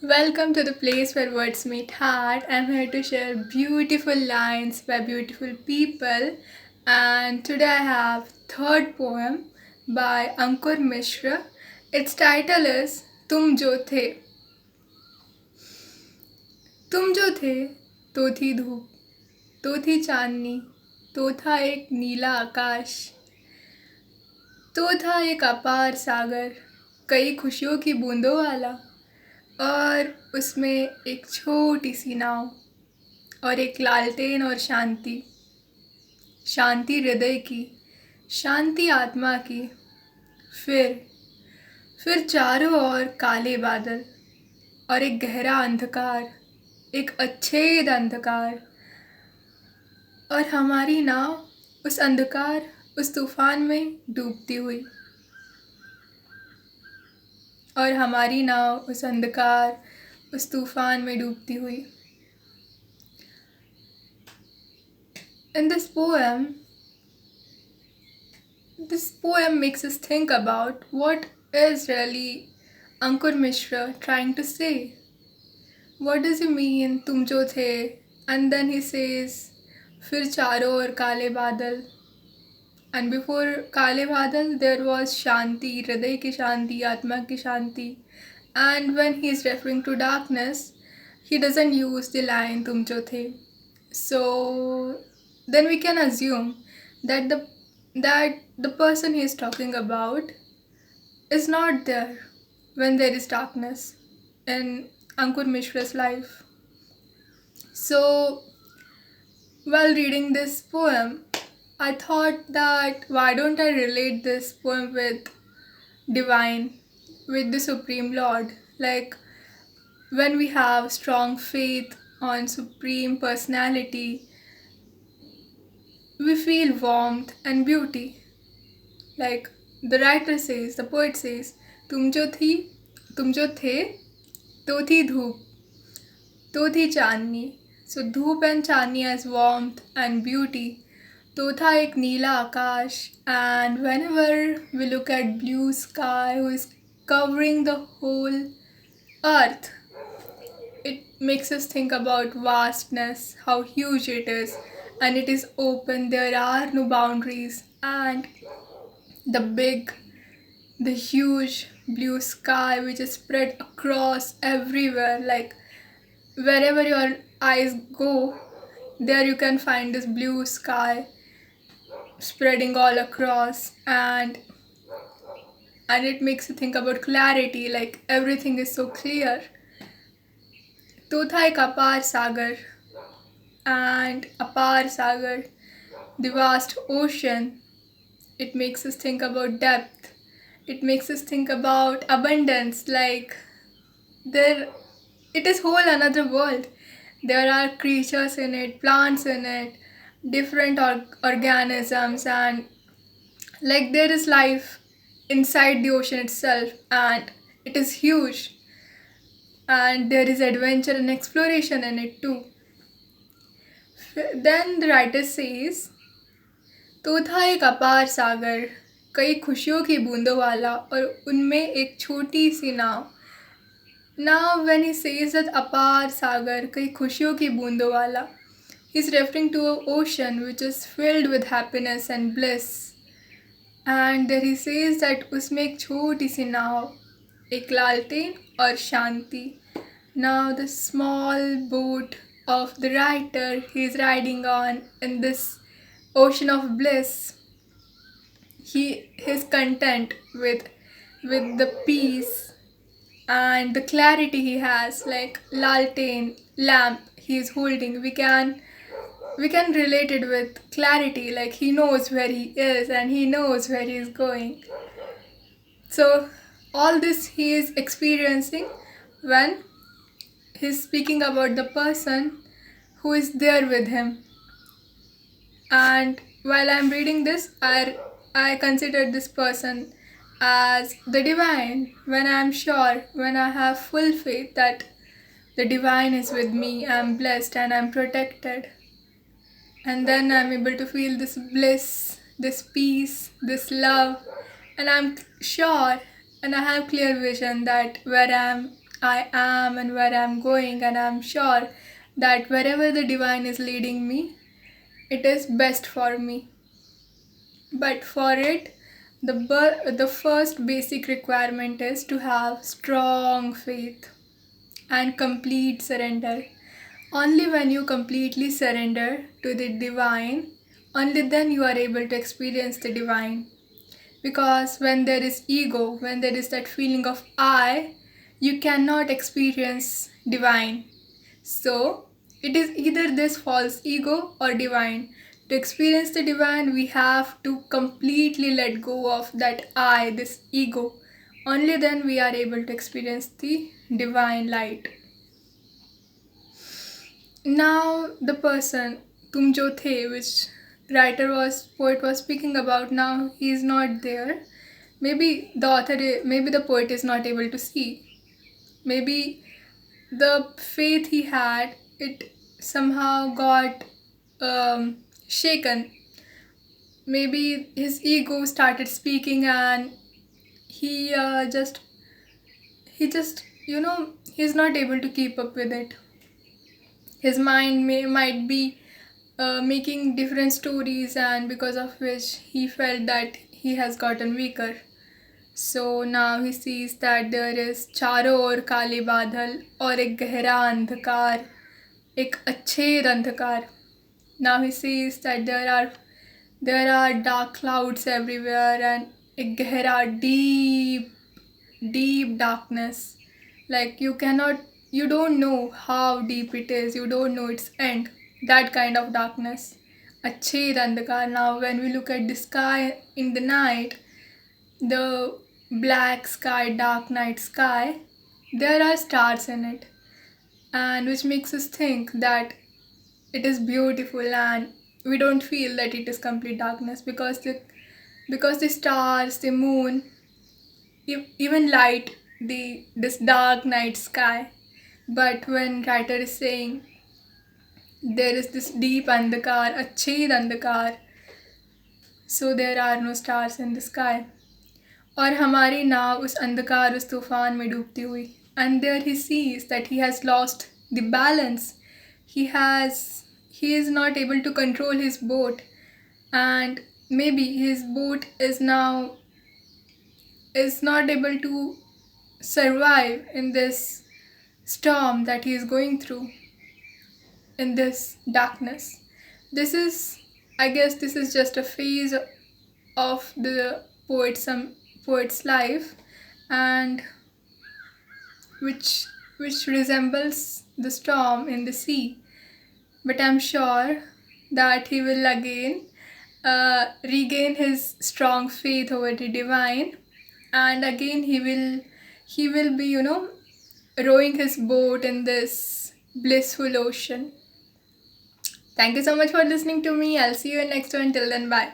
Welcome to the place where words meet heart. I'm here to share beautiful lines by beautiful people. And today I have third poem by Ankur Mishra. Its title is तुम जो थे. तुम जो थे तो थी धूप, तो थी चांदनी, तो था एक नीला आकाश, तो था एक अपार सागर, कई खुशियों की बूंदों वाला, और उसमें एक छोटी सी नाव, और एक लालटेन और शांति, शांति हृदय की, शांति आत्मा की। फिर फिर चारों ओर काले बादल और एक गहरा अंधकार, एक अच्छेद अंधकार, और हमारी नाव उस अंधकार, उस तूफान में डूबती हुई, और हमारी नाव उस अंधकार, उस तूफान में डूबती हुई. In this poem makes us think about what is really Ankur Mishra trying to say. What does he mean, तुम जो थे? And then he says, फिर चारों ओर काले बादल. And before काले बादल, there was शांति, हृदय की शांति, आत्मा की शांति. And when he is referring to darkness, he doesn't use the line तुम जो थे. So then we can assume that the person he is talking about is not there when there is darkness in Ankur Mishra's life. So while reading this poem, I thought that why don't I relate this poem with divine, with the Supreme Lord? Like when we have strong faith on Supreme Personality, we feel warmth and beauty. Like the writer says, the poet says, तुम जो थी, तुम जो थे, तो थी धूप, तो थी चांदनी. So धूप and Chandni as warmth and beauty. तो था एक नीला आकाश. And whenever we look at blue sky who is covering the whole earth, it makes us think about vastness, how huge it is, and it is open, there are no boundaries, and the big, the huge blue sky which is spread across everywhere, like wherever your eyes go, there you can find this blue sky spreading all across, and it makes you think about clarity, like everything is so clear. तो था एक अपार सागर, and apar sagar, the vast ocean. It makes us think about depth. It makes us think about abundance, like there it is whole another world. There are creatures in it, plants in it, different organisms, and like there is life inside the ocean itself, and it is huge, and there is adventure and exploration in it too. Then the writer says, तो था एक अपार सागर, कई खुशियों की बूंदों वाला, और उनमें एक छोटी सी नाव. Now when he says that अपार सागर, कई खुशियों की बूंदों वाला, he's referring to an ocean which is filled with happiness and bliss. And there he says that उसमें एक छोटी सी नाव, एक लालटेन और शांति. Now the small boat of the writer he is riding on in this ocean of bliss. He is content with the peace and the clarity he has, like laltain lamp he is holding. We can relate it with clarity, like he knows where he is and he knows where he is going. So all this he is experiencing when he's speaking about the person who is there with him. And while I'm reading this, I consider this person as the divine, when I'm sure, when I have full faith that the divine is with me, I'm blessed and I'm protected. And then I'm able to feel this bliss, this peace, this love, and I'm sure and I have clear vision that where I am, I am and where I'm going, and I'm sure that wherever the divine is leading me, it is best for me. But for it, the first basic requirement is to have strong faith and complete surrender. Only when you completely surrender to the divine, only then you are able to experience the divine. Because when there is ego, when there is that feeling of I, you cannot experience divine. So, it is either this false ego or divine. To experience the divine, we have to completely let go of that I, this ego. Only then we are able to experience the divine light. Now, the person, tum jo the, which poet was speaking about, now he is not there. Maybe the poet is not able to see. Maybe the faith he had, it somehow got shaken. Maybe his ego started speaking, and he just he's not able to keep up with it. His mind might be making different stories, and because of which he felt that he has gotten weaker. So now he sees that there is चारों ओर काले बादल और एक गहरा अंधकार, एक अच्छेद अंधकार. Now he sees that there are dark clouds everywhere, and एक गहरा deep darkness. Like you don't know how deep it is, you don't know its end. That kind of darkness. अच्छेद अंधकार. Now when we look at the sky in the night, the black sky, dark night sky, there are stars in it, and which makes us think that it is beautiful, and we don't feel that it is complete darkness because the stars, the moon, even light this dark night sky. But when writer is saying there is this deep andhakar, अच्छेद अंधकार, so there are no stars in the sky. और हमारी नाव उस अंधकार उस तूफान में डूबती हुई. And there he sees that he has lost the balance. He is not able to control his boat, and maybe his boat is not able to survive in this storm that he is going through, in this darkness. I guess this is just a phase of the poet's life, and which resembles the storm in the sea. But I'm sure that he will again regain his strong faith over the divine, and again he will be rowing his boat in this blissful ocean. Thank you so much for listening to me. I'll see you in next one. Till then, bye.